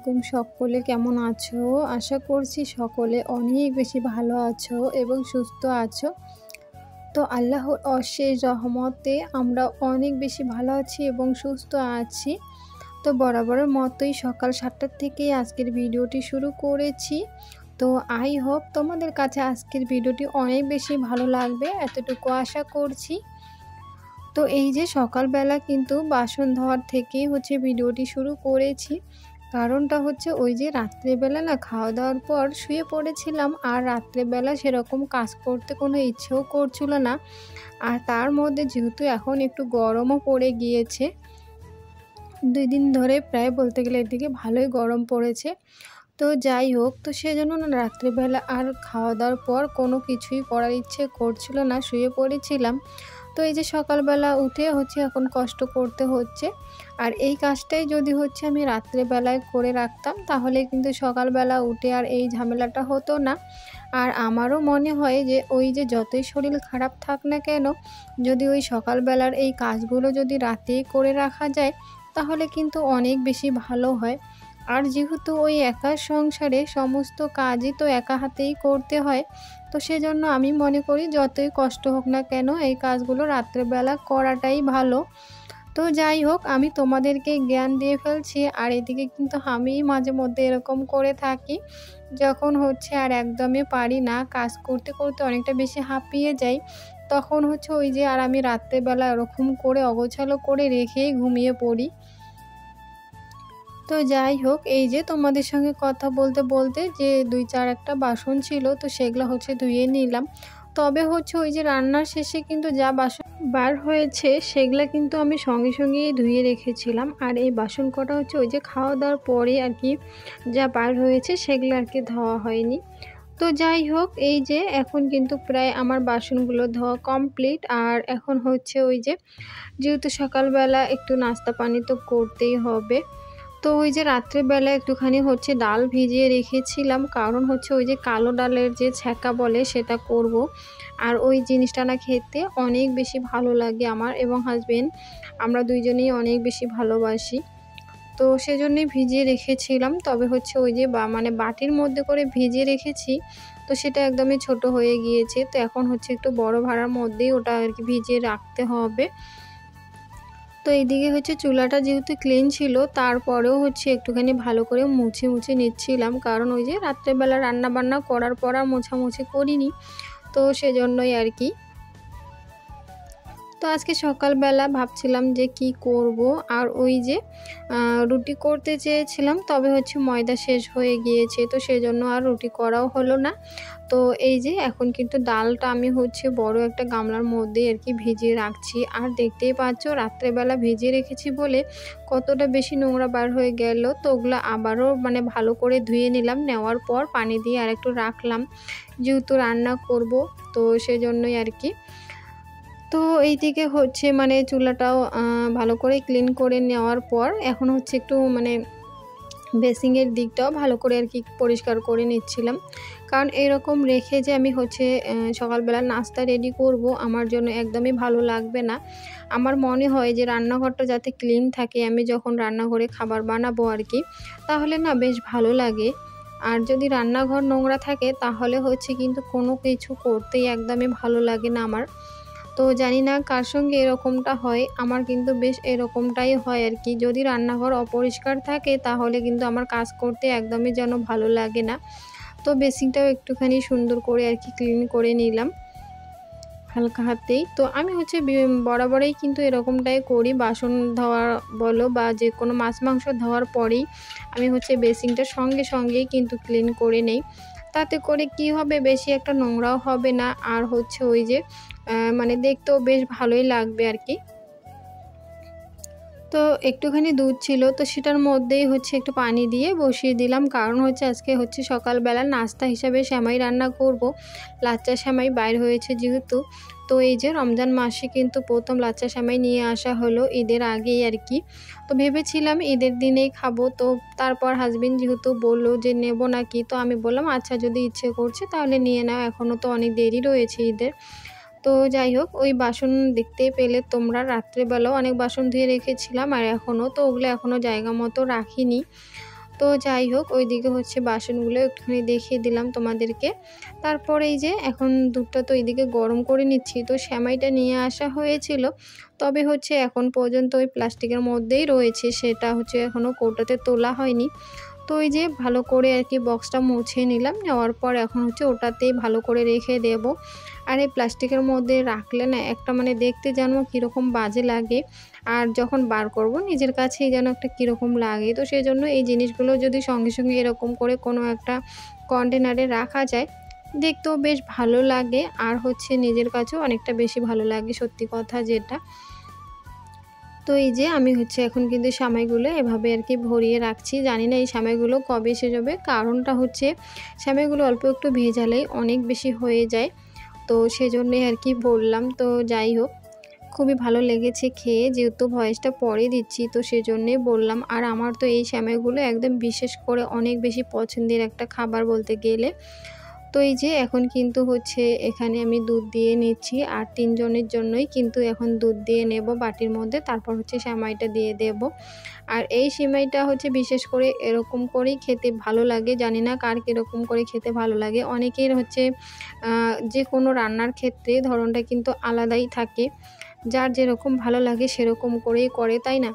আলাইকুম। সকলে কেমন আছো? আশা করছি সকলে অনেক বেশি ভালো আছো এবং সুস্থ আছো। তো আল্লাহর অশেষ রহমতে আমরা অনেক বেশি ভালো আছি এবং সুস্থ আছি। তো বরাবরের মতোই সকাল ৭টার থেকেই আজকের ভিডিওটি শুরু করেছি। তো আই হোপ তোমাদের কাছে আজকের ভিডিওটি অনেক বেশি ভালো লাগবে, এতটুকু আশা করছি। তো এই যে সকালবেলা কিন্তু বাসন ধোয়ার থেকেই ভিডিওটি শুরু করেছি। কারণটা ওই যে রাত্রেবেলা না খাওয়া দাওয়ার পর শুয়ে পড়েছিলাম, আর রাত্রেবেলা সেরকম কাজ করতে কোনো ইচ্ছেও করছিল না। আর তার মধ্যে যেহেতু এখন একটু গরমও পড়ে গিয়েছে, 2 দিন ধরে প্রায় বলতে গেলে এদিকে ভালোই গরম পড়েছে। তো যাই হোক, তো সেজন্য না রাত্রেবেলা আর খাওয়া দাওয়ার পর কোনো কিছুই করার ইচ্ছে করছিল না, শুয়ে পড়েছিলাম। তো এই যে সকালবেলা উঠে এখন কষ্ট করতে হচ্ছে। আর এই কাজটাই যদি আমি রাত্রেবেলায় করে রাখতাম, তাহলে কিন্তু সকালবেলা উঠে আর এই ঝামেলাটা হতো না। আর আমারও মনে হয় যে ওই যে যতই শরীর খারাপ থাক না কেন, যদি ওই সকালবেলার এই কাজগুলো যদি রাতেই করে রাখা যায়, তাহলে কিন্তু অনেক বেশি ভালো হয়। আর যেহেতু ওই একা সংসারে সমস্ত কাজই তো একা হাতেই করতে হয়, তো সেজন্য আমি মনে করি যতই কষ্ট হোক না কেন এই কাজগুলো রাত্রেবেলা করাটাই ভালো। তো যাই হোক, আমি তোমাদেরকে জ্ঞান দিয়ে ফেলছি, আর এদিকে কিন্তু আমি মাঝে মধ্যে এরকম করে থাকি। যখন আর একদমই পারি না, কাজ করতে করতে অনেকটা বেশি হাঁপিয়ে যাই, তখন ওই যে আর আমি রাত্রেবেলা এরকম করে অগোছালো করে রেখেই ঘুমিয়ে পড়ি। তো যাই হোক, এই যে তোমাদের সঙ্গে কথা বলতে বলতে যে 2-4 একটা বাসন ছিল, তো সেগুলো ধুয়ে নিলাম। তবে ওই যে রান্নার শেষে কিন্তু যা বাসন বার হয়েছে সেগুলো কিন্তু আমি সঙ্গে সঙ্গেই ধুয়ে রেখেছিলাম। আর এই বাসন কটা ওই যে খাওয়া দাওয়ার পরে আর কি যা বার হয়েছে সেগুলো আর কি ধোয়া হয়নি। তো যাই হোক, এই যে এখন কিন্তু প্রায় আমার বাসনগুলো ধোয়া কমপ্লিট। আর এখন ওই যে যেহেতু সকালবেলা একটু নাস্তা পানি তো করতেই হবে, তো ওই যে রাত্রেবেলা একটুখানি ডাল ভিজিয়ে রেখেছিলাম। কারণ ওই যে কালো ডালের যে ছ্যাঁকা বলে সেটা করব। আর ওই জিনিসটা না খেতে অনেক বেশি ভালো লাগে আমার এবং হাজবেন্ড, আমরা দুইজনেই অনেক বেশি ভালোবাসি। তো সেজন্যই ভিজিয়ে রেখেছিলাম। তবে ওই যে মানে বাটির মধ্যে করে ভিজিয়ে রেখেছি, তো সেটা একদমই ছোট হয়ে গিয়েছে। তো এখন একটু বড় ভাড়ার মধ্যেই ওটা আর কি ভিজিয়ে রাখতে হবে। তো এইদিকে চুলাটা যেহেতু ক্লিন ছিল, তারপরেও একটুখানি ভালো করে মুছে নিচ্ছিলাম। কারণ ওই যে রাত্রেবেলা রান্নাবান্না করার পর আর মোছামুছি করিনি, তো সেজন্যই আর কি। তো আজকে সকালবেলা ভাবছিলাম যে কি করব, আর ওই যে রুটি করতে চেয়েছিলাম, তবে ময়দা শেষ হয়ে গিয়েছে, তো সেজন্য আর রুটি করাও হলো না। তো এই যে এখন কিন্তু ডালটা আমি বড় একটা গামলার মধ্যে আর কি ভিজিয়ে রাখছি। আর দেখতেই পাচ্ছ রাত্রেবেলা ভিজিয়ে রেখেছি বলে কতটা বেশি নোংরা বার হয়ে গেল। তো ওগুলো আবারও মানে ভালো করে ধুয়ে নিলাম, নেওয়ার পর পানি দিয়ে আর একটু রাখলাম, যেহেতু রান্না করব, তো সেজন্যই আর কি। তো এইদিকে মানে চুলাটাও ভালো করে ক্লিন করে নেওয়ার পর এখন একটু মানে বেসিংয়ের দিকটাও ভালো করে আর কি পরিষ্কার করে নিচ্ছিলাম। কারণ এরকম রেখে যে আমি সকালবেলা নাস্তা রেডি করব, আমার জন্য একদমই ভালো লাগবে না। আমার মনে হয় যে রান্নাঘরটা যাতে ক্লিন থাকে, আমি যখন রান্নাঘরে খাবার বানাবো আর কি, তাহলে না বেশ ভালো লাগে। আর যদি রান্নাঘর নোংরা থাকে তাহলে কিন্তু কোনো কিছু করতেই একদমই ভালো লাগে না আমার। তো জানি না কার সঙ্গে এরকমটা হয়, আমার কিন্তু বেশ এরকমটাই হয় আর কি। যদি রান্নাঘর অপরিষ্কার থাকে তাহলে কিন্তু আমার কাজ করতে একদমই যেন ভালো লাগে না। তো বেসিনটাও একটুখানি সুন্দর করে আর কি ক্লিন করে নিলাম হালকা হাতেই। তো আমি বরাবরই কিন্তু এরকমটাই করি, বাসন ধোয়া বলো বা যে কোনো মাছ মাংস ধোয়ার পরেই আমি বেসিনটা সঙ্গে সঙ্গেই কিন্তু ক্লিন করে নেই। তাতে করে কি হবে, বেশি একটা নোংরাও হবে না, আর ওই যে মানে দেখতেও বেশ ভালোই লাগবে আর কি। তো একটুখানি দুধ ছিল, তো সেটার মধ্যেই একটু পানি দিয়ে বসিয়ে দিলাম। কারণ আজকে সকালবেলা নাস্তা হিসাবে সেমাই রান্না করব। লাচ্চা সেমাই বাইর হয়েছে যেহেতু, তো এই যে রমজান মাসে কিন্তু প্রথম লাচ্চা সেমাই নিয়ে আসা হলো ঈদের আগেই আর কি। তো ভেবেছিলাম ঈদের দিনেই খাবো, তো তারপর হাজবেন্ড যেহেতু বললো যে নেব নাকি, তো আমি বললাম আচ্ছা যদি ইচ্ছে করছে তাহলে নিয়ে নাও, এখনও তো অনেক দেরি রয়েছে ঈদের। তো যাই হোক, ওই বাসন দেখতেই পেলে তোমরা, রাত্রেবেলাও অনেক বাসন ধুয়ে রেখেছিলাম, আর এখনও তো ওগুলো এখনও জায়গা মতো রাখিনি। তো যাই হোক ওইদিকে হচ্ছে বাসনগুলো একটুখানি দেখিয়ে দিলাম তোমাদেরকে। তারপর এই যে এখন দুধটা তো এইদিকে গরম করে নিচ্ছি। তো সেমাইটা নিয়ে আসা হয়েছিল, তবে হচ্ছে এখন পর্যন্ত ওই প্লাস্টিকের মধ্যেই রয়েছে, সেটা হচ্ছে এখনও কৌটাতে তোলা হয়নি। তো এই যে ভালো করে আর কি বক্সটা মুছে নিলাম, নেওয়ার পর এখন হচ্ছে ওটাতেই ভালো করে রেখে দেব। আর এই প্লাস্টিকের মধ্যে রাখলে না একটা মানে দেখতে যেন কীরকম বাজে লাগে, আর যখন বার করব নিজের কাছেই যেন একটা কীরকম লাগে। তো সেই জন্য এই জিনিসগুলো যদি সঙ্গে সঙ্গে এরকম করে কোনো একটা কন্টেনারে রাখা যায়, দেখতেও বেশ ভালো লাগে, আর হচ্ছে নিজের কাছেও অনেকটা বেশি ভালো লাগে, সত্যি কথা যেটা। তো এই যে আমি হচ্ছে এখন কিন্তু সেমাইগুলো এভাবে আর কি ভরিয়ে রাখছি। জানি না এই সেমাইগুলো কবে শেষ হবে, কারণটা হচ্ছে সেমাইগুলো অল্প একটু ভেজালেই অনেক বেশি হয়ে যায়, তো সেজন্যই আর কি বললাম। তো যাই হোক, খুবই ভালো লেগেছে খেয়ে, যেহেতু ভয়েসটা পরে দিচ্ছি তো সেজন্যই বললাম। আর আমার তো এই সেমাইগুলো একদম বিশেষ করে অনেক বেশি পছন্দের একটা খাবার বলতে গেলে। তো এই যে এখন কিন্তু হচ্ছে এখানে আমি দুধ দিয়ে নিচ্ছি, আর 3 জনের জন্যই কিন্তু এখন দুধ দিয়ে নেব বাটির মধ্যে, তারপর হচ্ছে সেমাইটা দিয়ে দেব। আর এই সেমাইটা হচ্ছে বিশেষ করে এরকম করেই খেতে ভালো লাগে, জানি না কার কীরকম করে খেতে ভালো লাগে। অনেকের হচ্ছে যে কোনো রান্নার ক্ষেত্রে ধরনটা কিন্তু আলাদাই থাকে, যার যেরকম ভালো লাগে সেরকম করেই করে, তাই না?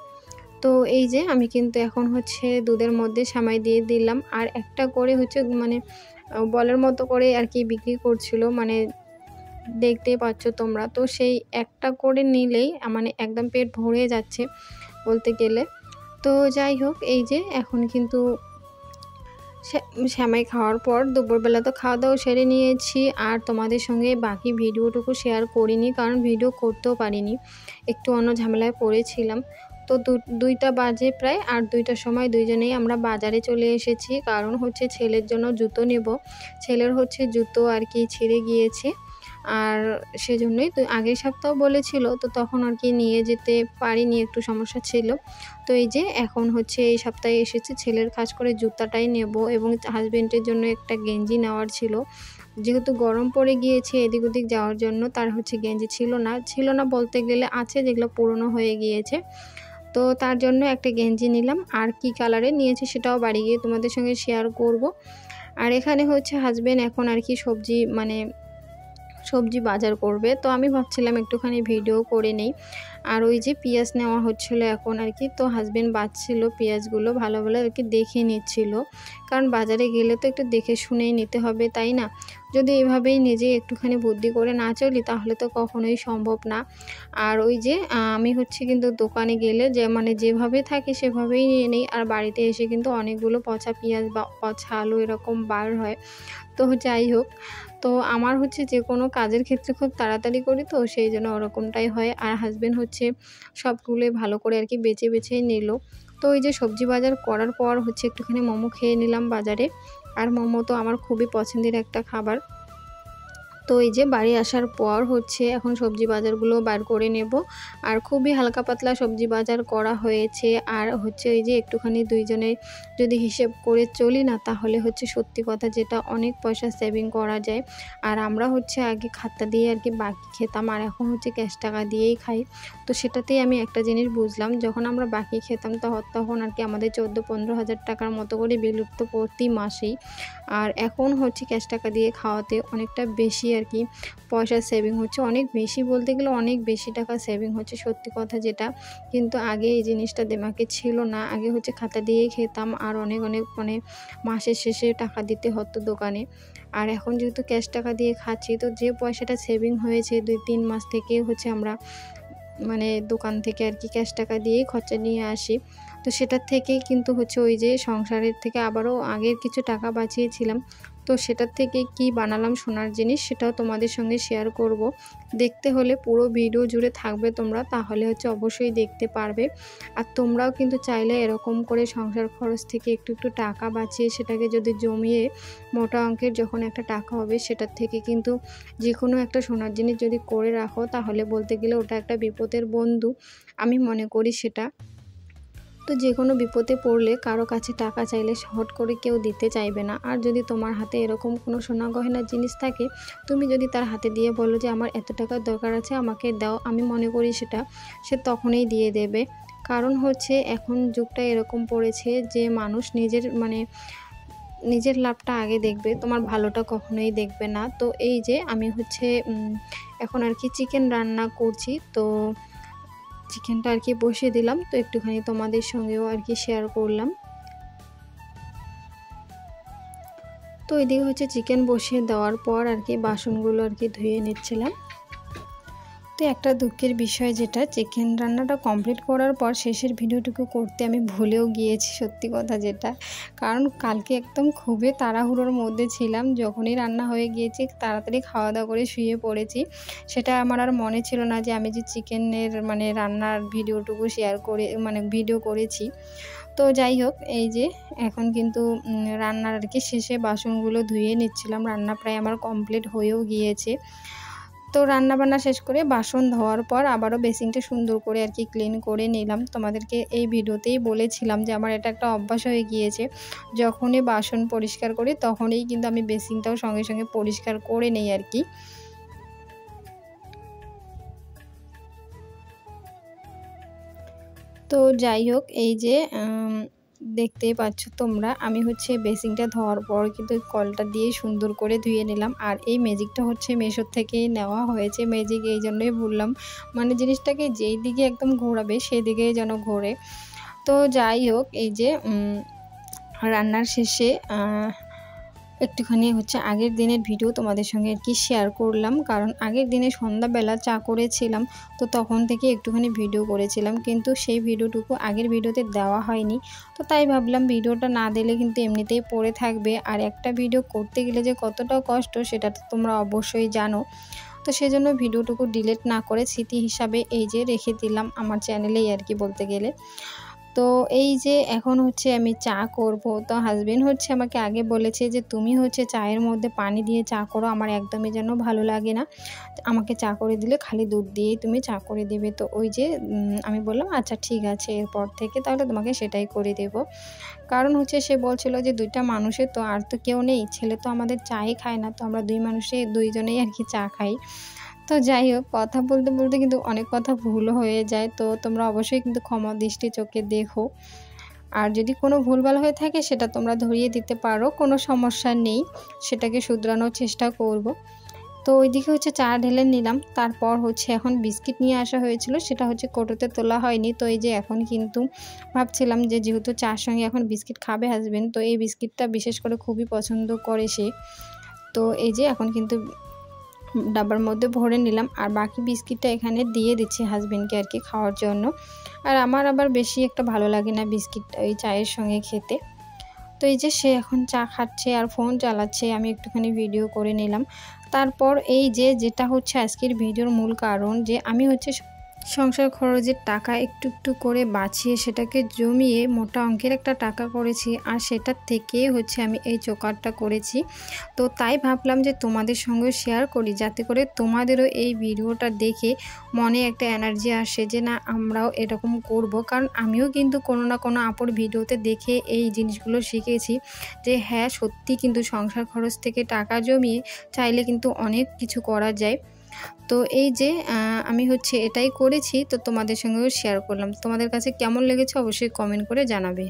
তো এই যে আমি কিন্তু এখন হচ্ছে দুধের মধ্যে সেমাই দিয়ে দিলাম, আর একটা করে হচ্ছে মানে বলের মতো করে আর কি বিক্রি করছিল, মানে দেখতেই পাচ্ছ তোমরা। তো সেই একটা করে নিলেই মানে একদম পেট ভরে যাচ্ছে বলতে গেলে। তো যাই হোক, এই যে এখন কিন্তু সেমাই খাওয়ার পর দুপুরবেলা তো খাওয়া দাওয়া সেরে নিয়েছি, আর তোমাদের সঙ্গে বাকি ভিডিওটুকু শেয়ার করিনি, কারণ ভিডিও করতেও পারিনি, একটু অন্য ঝামেলায় পড়েছিলাম। তো 2টা বাজে প্রায়, আর 2টার সময় দুইজনেই আমরা বাজারে চলে এসেছি, কারণ হচ্ছে ছেলের জন্য জুতো নেব। ছেলের হচ্ছে জুতো আর কি ছিঁড়ে গিয়েছে, আর সেজন্যই তো আগের সপ্তাহ বলেছিল, তো তখন আর কি নিয়ে যেতে পারিনি, একটু সমস্যা ছিল। তো এই যে এখন হচ্ছে এই সপ্তাহে এসেছি, ছেলের খাস করে জুতাটাই নেব, এবং হাজবেন্ডের জন্য একটা গেঞ্জি নেওয়ার ছিল, যেহেতু গরম পড়ে গিয়েছে এদিক ওদিক যাওয়ার জন্য। তার হচ্ছে গেঞ্জি ছিল না বলতে গেলে, আছে যেগুলো পুরনো হয়ে গিয়েছে। তো তার জন্য একটা গেঞ্জি নিলাম, আর কি কালারে নিয়েছি সেটাও বাড়ি গিয়ে তোমাদের সঙ্গে শেয়ার করব। আর এখানে হচ্ছে হাজবেন্ড এখন আর কি সবজি বাজার করবে, তো আমি ভাবছিলাম একটুখানি ভিডিও করে নেই। আর ওই যে পেঁয়াজ নেওয়া হচ্ছিলো এখন আর কি, তো হাজবেন্ড বাছছিল পেঁয়াজগুলো, ভালো ভালো আর কি দেখে নিচ্ছিল, কারণ বাজারে গেলে তো একটু দেখে শুনেই নিতে হবে, তাই না? যদি এভাবেই নিজে একটুখানি বুদ্ধি করে না চলি তাহলে তো কখনোই সম্ভব না। আর ওই যে আমি হচ্ছে কিন্তু দোকানে গেলে যে মানে যেভাবে থাকে সেভাবেই নিয়ে নিই, আর বাড়িতে এসে কিন্তু অনেকগুলো পচা পেঁয়াজ বা পচা আলু এরকম বার হয়। তো যাই হোক, তো আমার হচ্ছে যে কোনো কাজের ক্ষেত্রে খুব তাড়াতাড়ি করি, তো সেই জন্য ওরকমটাই হয়। আর হাজবেন্ড হচ্ছে সবগুলোই ভালো করে আর কি বেছে বেছেই নিল। তো ওই যে সবজি বাজার করার পর হচ্ছে একটুখানি মোমো খেয়ে নিলাম বাজারে, আর মোমো তো আমার খুবই পছন্দের একটা খাবার। তো এই যে বাড়ি আসার পর হচ্ছে এখন সবজি বাজারগুলো বার করে নেব, আর খুবই হালকা পাতলা সবজি বাজার করা হয়েছে। আর হচ্ছে এই যে একটুখানি দুইজনে যদি হিসেব করে চলি না, তাহলে হচ্ছে সত্যি কথা যেটা অনেক পয়সা সেভিং করা যায়। আর আমরা হচ্ছে আগে খাতা দিয়ে আর কি বাকি খেতাম, আর এখন হচ্ছে ক্যাশ টাকা দিয়েই খাই। তো সেটাতেই আমি একটা জিনিস বুঝলাম, যখন আমরা বাকি খেতাম তখন আর কি আমাদের 14-15 হাজার টাকার মতো করে বিল উঠতো প্রতি মাসেই, আর এখন হচ্ছে ক্যাশ টাকা দিয়ে খাওয়াতে অনেকটা বেশি আর কি পয়সা সেভিং হচ্ছে, অনেক বেশি বলতে গেলে অনেক বেশি টাকা সেভিং হচ্ছে, সত্যি কথা যেটা। কিন্তু আগে এই জিনিসটা দিমাগে ছিল না, আগে হচ্ছে খাতা দিয়েই খেতাম, আর অনেক মানে মাসের শেষে টাকা দিতে হতো দোকানে। আর এখন যেহেতু ক্যাশ টাকা দিয়ে খাচ্ছি, তো যে পয়সাটা সেভিং হয়েছে 2-3 মাস থেকে হচ্ছে আমরা মানে দোকান থেকে আর কি ক্যাশ টাকা দিয়েই খরচা নিয়ে আসি। তো সেটার থেকেই কিন্তু হচ্ছে ওই যে সংসারের থেকে আবারও আগের কিছু টাকা বাঁচিয়েছিলাম, তো সেটার থেকে কি বানালাম সোনার জিনিস সেটাও তোমাদের সঙ্গে শেয়ার করব। দেখতে হলে পুরো ভিডিও জুড়ে থাকবে তোমরা, তাহলে হচ্ছে অবশ্যই দেখতে পারবে। আর তোমরাও কিন্তু চাইলে এরকম করে সংসার খরচ থেকে একটু একটু টাকা বাঁচিয়ে সেটাকে যদি জমিয়ে মোটা অঙ্কের যখন একটা টাকা হবে, সেটার থেকে কিন্তু যে কোনো একটা সোনার জিনিস যদি করে রাখো, তাহলে বলতে গেলে ওটা একটা বিপদের বন্ধু, আমি মনে করি সেটা। তো যে কোনো বিপদে পড়লে কারো কাছে টাকা চাইলে হট করে কেউ দিতে চাইবে না। আর যদি তোমার হাতে এরকম কোনো সোনা গয়নার জিনিস থাকে, তুমি যদি তার হাতে দিয়ে বলো যে আমার এত টাকার দরকার আছে আমাকে দাও, আমি মনে করি সে তখনই দিয়ে দেবে। কারণ হচ্ছে এখন যুগটা এরকম পড়েছে যে মানুষ নিজের লাভটা আগে দেখবে, তোমার ভালোটা কখনোই দেখবে না। তো এই যে আমি হচ্ছে এখন আর কি চিকেন রান্না করছি, তো চিকেনটা আর কি বসিয়ে দিলাম, তো একটুখানি তোমাদের সঙ্গেও আর কি শেয়ার করলাম। তো এদিকে হচ্ছে চিকেন বসিয়ে দেওয়ার পর আর কি বাসনগুলো আর কি ধুয়ে নিচ্ছিলাম। তো একটা দুঃখের বিষয় যেটা, চিকেন রান্নাটা কমপ্লিট করার পর শেষের ভিডিওটুকু করতে আমি ভুলেও গিয়েছি, সত্যি কথা যেটা। কারণ কালকে একদম খুবই তাড়াহুড়োর মধ্যে ছিলাম, যখনই রান্না হয়ে গিয়েছে তাড়াতাড়ি খাওয়া দাওয়া করে শুয়ে পড়েছি। সেটা আমার আর মনে ছিল না যে আমি যে চিকেনের রান্নার ভিডিওটুকু ভিডিও করেছি। তো যাই হোক, এই যে এখন কিন্তু রান্নার আর কি শেষে বাসনগুলো ধুয়ে নিচ্ছিলাম। রান্না প্রায় আমার কমপ্লিট হয়েও গিয়েছে। তো রান্নাবান্না শেষ করে বাসন ধোয়ার পর আবারও বেসিনটা সুন্দর করে আর কি ক্লিন করে নিলাম। তোমাদেরকে এই ভিডিওতেই বলেছিলাম যে আমার এটা একটা অভ্যাস হয়ে গিয়েছে, যখনই বাসন পরিষ্কার করি তখনই কিন্তু আমি বেসিনটাও সঙ্গে সঙ্গে পরিষ্কার করে নেই আর কি। তো যাই হোক, এই যে দেখতেই পাচ্ছ তোমরা, আমি হচ্ছে বেসিনটা ধোয়ার পর কিন্তু কলটা দিয়ে সুন্দর করে ধুয়ে নিলাম। আর এই ম্যাজিকটা হচ্ছে মেশোর থেকেই নেওয়া হয়েছে। ম্যাজিক এই জন্যই বললাম, জিনিসটাকে যেই দিকে একদম ঘোরাবে সেই দিকেই যেন ঘোরে। তো যাই হোক, এই যে রান্নার শেষে একটুখানি হচ্ছে আগের দিনের ভিডিও তোমাদের সঙ্গে আর কি শেয়ার করলাম। কারণ আগের দিনে সন্ধ্যাবেলা চা করেছিলাম, তো তখন থেকে একটুখানি ভিডিও করেছিলাম, কিন্তু সেই ভিডিওটুকু আগের ভিডিওতে দেওয়া হয়নি। তো তাই ভাবলাম ভিডিওটা না দিলে কিন্তু এমনিতেই পড়ে থাকবে, আর একটা ভিডিও করতে গেলে যে কতটা কষ্ট সেটা তো তোমরা অবশ্যই জানো। তো সেজন্য ভিডিওটুকু ডিলিট না করে স্মৃতি হিসাবে এই যে রেখে দিলাম আমার চ্যানেলেই আর কি বলতে গেলে। তো এই যে এখন হচ্ছে আমি চা করব। তো হাজবেন্ড হচ্ছে আমাকে আগে বলেছে যে তুমি হচ্ছে চায়ের মধ্যে পানি দিয়ে চা করো, আমার একদমই যেন ভালো লাগে না, আমাকে চা করে দিলে খালি দুধ দিয়েই তুমি চা করে দেবে। তো ওই যে আমি বললাম আচ্ছা ঠিক আছে, এরপর থেকে তাহলে তোমাকে সেটাই করে দেব। কারণ হচ্ছে সে বলছিল যে দুইটা মানুষের তো আর তো কেউ নেই, ছেলে তো আমাদের চাই খায় না, তো আমরা দুইজনেই আর কি চা খাই। তো যাই হোক, কথা বলতে বলতে কিন্তু অনেক কথা ভুল হয়ে যায়, তো তোমরা অবশ্যই কিন্তু ক্ষমা দৃষ্টি চোখে দেখো। আর যদি কোনো ভুলভাল হয়ে থাকে সেটা তোমরা ধরিয়ে দিতে পারো, কোনো সমস্যা নেই, সেটাকে শুধরানোর চেষ্টা করব। তো ওইদিকে হচ্ছে চা ঢেলে নিলাম। তারপর হচ্ছে এখন বিস্কিট নিয়ে আসা হয়েছিল, সেটা হচ্ছে কৌটোতে তোলা হয়নি। তো এই যে এখন কিন্তু ভাবছিলাম যে যেহেতু চার সঙ্গে এখন বিস্কিট খাবে হাজবেন্ড, তো এই বিস্কিটটা বিশেষ করে খুবই পছন্দ করে সে। তো এই যে এখন কিন্তু ডাব্বার মধ্যে ভরে নিলাম, আর বাকি বিস্কিটটা এখানে দিয়ে দিচ্ছি হাজবেন্ডকে আর কি খাওয়ার জন্য। আর আমার আবার বেশি একটা ভালো লাগে না বিস্কিট ওই চায়ের সঙ্গে খেতে। তো এই যে সে এখন চা খাচ্ছে আর ফোন চালাচ্ছে, আমি একটুখানি ভিডিও করে নিলাম। তারপর এই যে যেটা হচ্ছে আজকের ভিডিওর মূল কারণ, যে আমি হচ্ছে সংসার খরচের টাকা একটু একটু করে বাঁচিয়ে সেটাকে জমিয়ে মোটা অঙ্কের একটা টাকা করেছি, আর সেটার থেকে হচ্ছে আমি এই চোকারটা করেছি। তো তাই ভাবলাম যে তোমাদের সঙ্গে শেয়ার করি, যাতে করে তোমাদেরও এই ভিডিওটা দেখে মনে একটা এনার্জি আসে যে না আমরাও এরকম করব। কারণ আমিও কিন্তু কোনো না কোনো আপুর ভিডিওতে দেখে এই জিনিসগুলো শিখেছি যে হ্যাঁ সত্যি কিন্তু সংসার খরচ থেকে টাকা জমিয়ে চাইলে কিন্তু অনেক কিছু করা যায়। তো এই যে আমি হচ্ছে এটাই করেছি, তো তোমাদের সঙ্গেও শেয়ার করলাম। তোমাদের কাছে কেমন লেগেছে অবশ্যই কমেন্ট করে জানাবে।